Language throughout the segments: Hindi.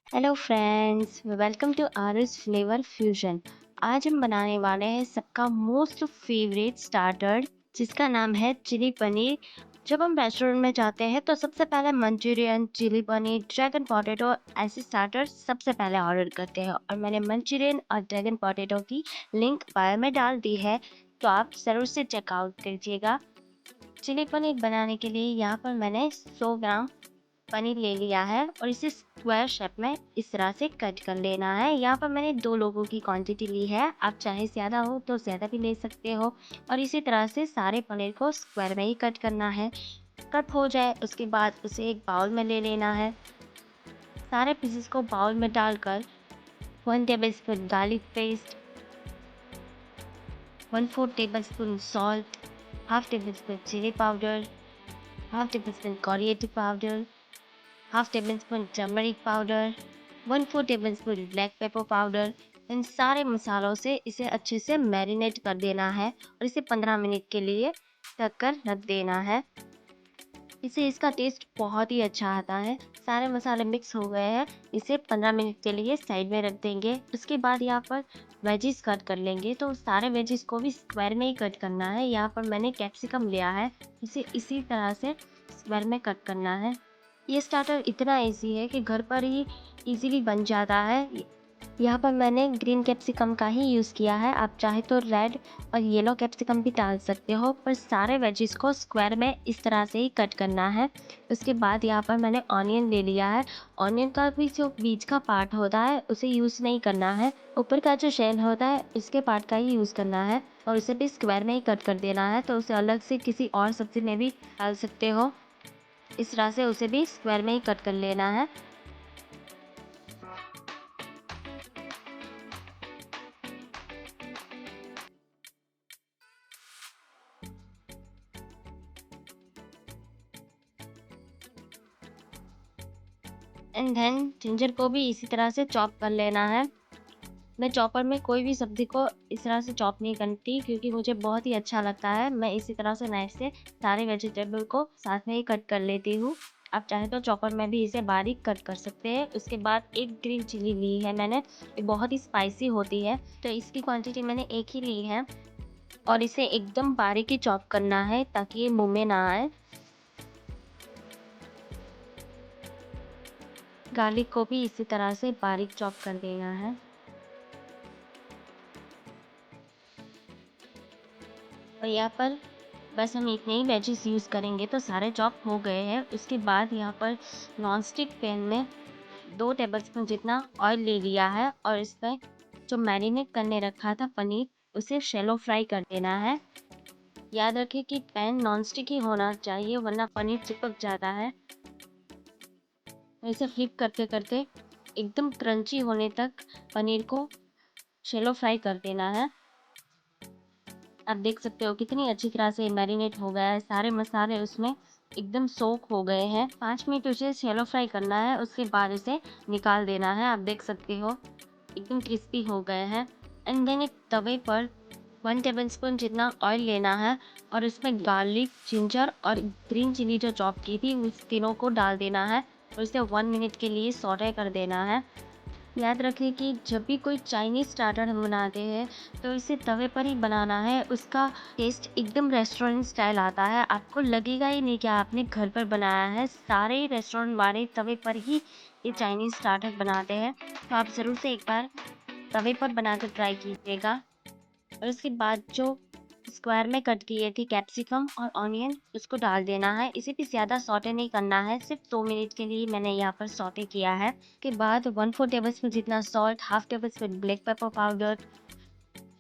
Hello friends, welcome to RS flavour fusion. आज हम बनाने वाले हैं सबका मोस्ट फेवरेट स्टार्टर, जिसका नाम है चिली पनीर। जब हम रेस्टोरेंट में जाते हैं तो सबसे पहले Manchurian, chilli paneer, dragon potato ऐसे स्टार्टर सबसे पहले ऑर्डर करते हैं। और मैंने मंचूरियन और ड्रैगन पोटैटो की लिंक बायो में डाल दी है, तो आप ज़रूर से चेकआउट कीजिएगा। चिली पनीर बनाने के लिए यहाँ पर मैंने 100 ग्राम पनीर ले लिया है और इसे स्क्वायर शेप में इस तरह से कट कर लेना है। यहाँ पर मैंने 2 लोगों की क्वांटिटी ली है, आप चाहे ज़्यादा हो तो ज़्यादा भी ले सकते हो। और इसी तरह से सारे पनीर को स्क्वायर में ही कट करना है। कट हो जाए उसके बाद उसे एक बाउल में ले लेना है। सारे पीसेस को बाउल में डालकर 1 tablespoon garlic paste, 1/4 tablespoon salt, half tablespoon chili powder, half tablespoon coriander powder, half table spoon turmeric powder, 1/4 table spoon black pepper powder. इन सारे मसालों से इसे अच्छे से मैरिनेट कर देना है और इसे 15 मिनट के लिए ढक कर रख देना है। इससे इसका टेस्ट बहुत ही अच्छा आता है। सारे मसाले मिक्स हो गए हैं, इसे 15 मिनट के लिए साइड में रख देंगे। उसके बाद यहाँ पर वेजिस कट कर लेंगे, तो सारे वेजिस को भी स्क्वायर में ही कट करना है। यहाँ पर मैंने कैप्सिकम लिया है, इसे इसी तरह से स्क्वायर में कट करना है। ये स्टार्टर इतना इजी है कि घर पर ही इजीली बन जाता है। यहाँ पर मैंने ग्रीन कैप्सिकम का ही यूज़ किया है, आप चाहे तो रेड और येलो कैप्सिकम भी डाल सकते हो, पर सारे वेजिस को स्क्वायर में इस तरह से ही कट करना है। उसके बाद यहाँ पर मैंने ऑनियन ले लिया है। ऑनियन का भी जो बीच का पार्ट होता है उसे यूज़ नहीं करना है, ऊपर का जो शेल होता है उसके पार्ट का ही यूज़ करना है और उसे भी स्क्वायर में ही कट कर देना है। तो उसे अलग से किसी और सब्ज़ी में भी डाल सकते हो, इस तरह से उसे भी स्क्वायर में ही कट कर लेना है। एंड देन जिंजर को भी इसी तरह से चॉप कर लेना है। मैं चॉपर में कोई भी सब्ज़ी को इस तरह से चॉप नहीं करती, क्योंकि मुझे बहुत ही अच्छा लगता है। मैं इसी तरह से नाइफ से सारे वेजिटेबल को साथ में ही कट कर लेती हूँ। आप चाहे तो चॉपर में भी इसे बारीक कट कर सकते हैं। उसके बाद एक ग्रीन चिली ली है मैंने, ये बहुत ही स्पाइसी होती है, तो इसकी क्वांटिटी मैंने एक ही ली है और इसे एकदम बारीक ही चॉप करना है ताकि ये मुँह में ना आए। गार्लिक को भी इसी तरह से बारीक चॉप कर देना है। और यहाँ पर बस हम इतने ही वेजिस यूज़ करेंगे तो सारे चॉप हो गए हैं। उसके बाद यहाँ पर नॉन स्टिक पैन में 2 टेबलस्पून जितना ऑयल ले लिया है और इसमें जो मैरिनेट करने रखा था पनीर, उसे शैलो फ्राई कर देना है। याद रखें कि पैन नॉन स्टिक ही होना चाहिए, वरना पनीर चिपक जाता है। इसे फ्लिप करते करते एकदम क्रंची होने तक पनीर को शैलो फ्राई कर देना है। आप देख सकते हो कितनी अच्छी तरह से मैरिनेट हो गया है, सारे मसाले उसमें एकदम सोक हो गए हैं। 5 मिनट उसे शैलो फ्राई करना है, उसके बाद इसे निकाल देना है। आप देख सकते हो एकदम क्रिस्पी हो गए हैं। एंड देन एक तवे पर 1 टेबलस्पून जितना ऑयल लेना है और इसमें गार्लिक, जिंजर और ग्रीन चिली जो चॉप की थी उस तीनों को डाल देना है और इसे 1 मिनट के लिए सौटे कर देना है। याद रखें कि जब भी कोई चाइनीज़ स्टार्टर हम बनाते हैं तो इसे तवे पर ही बनाना है। उसका टेस्ट एकदम रेस्टोरेंट स्टाइल आता है, आपको लगेगा ही नहीं कि आपने घर पर बनाया है। सारे रेस्टोरेंट वाले तवे पर ही ये चाइनीज़ स्टार्टर बनाते हैं, तो आप ज़रूर से एक बार तवे पर बनाकर ट्राई कीजिएगा। और उसके बाद जो स्क्वायर में कट किए थे कैप्सिकम और ऑनियन, उसको डाल देना है। इसे भी ज़्यादा सौटे नहीं करना है, सिर्फ 2 मिनट के लिए मैंने यहाँ पर सौटे किया है। के बाद 1/4 टेबलस्पून जितना salt, half tablespoon black pepper powder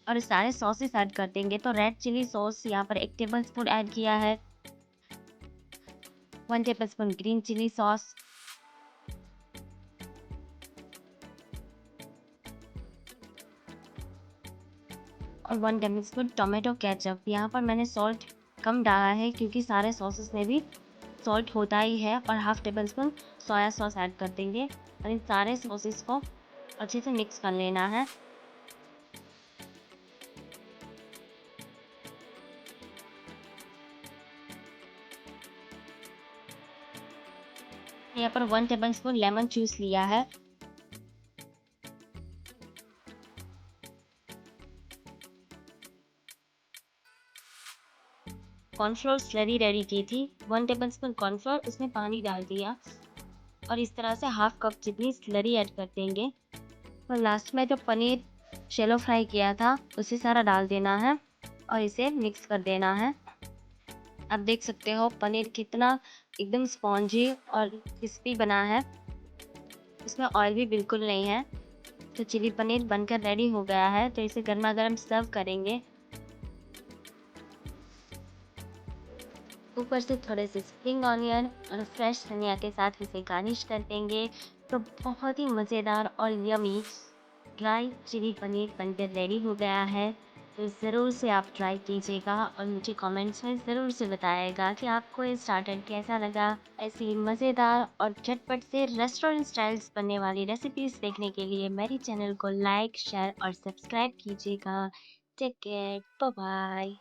और सारे सॉसेस ऐड कर देंगे। तो रेड चिली सॉस यहाँ पर 1 टेबलस्पून ऐड किया है, 1 टेबलस्पून ग्रीन चिली सॉस और 1 टेबलस्पून टोमेटो केचप। यहाँ पर मैंने सॉल्ट कम डाला है क्योंकि सारे सॉसेस में भी सॉल्ट होता ही है। और half table spoon soya sauce add कर देंगे और इन सारे सॉसेस को अच्छे से मिक्स कर लेना है। यहाँ पर 1 टेबल स्पून लेमन जूस लिया है कॉर्नफ्लोर स्लरी रेडी की थी। 1 टेबलस्पून कॉर्नफ्लोर, उसमें पानी डाल दिया और इस तरह से हाफ कप जितनी स्लरी ऐड कर देंगे और लास्ट में जो पनीर शैलो फ्राई किया था उसे सारा डाल देना है और इसे मिक्स कर देना है। आप देख सकते हो पनीर कितना एकदम स्पॉन्जी और क्रिस्पी बना है, इसमें ऑयल भी बिल्कुल नहीं है। तो चिली पनीर बनकर रेडी हो गया है, तो इसे गर्मा गर्म सर्व करेंगे। ऊपर से थोड़े से स्प्रिंग ऑनियन और फ्रेश धनिया के साथ इसे गार्निश कर देंगे। तो बहुत ही मज़ेदार और यमी ड्राई चिली पनीर बनकर रेडी हो गया है। तो ज़रूर से आप ट्राई कीजिएगा और मुझे कमेंट्स में ज़रूर से बताइएगा कि आपको ये स्टार्टर कैसा लगा। ऐसी ही मज़ेदार और झटपट से रेस्टोरेंट स्टाइल्स बनने वाली रेसिपीज़ देखने के लिए मेरे चैनल को लाइक, शेयर और सब्सक्राइब कीजिएगा। Take care, bye bye.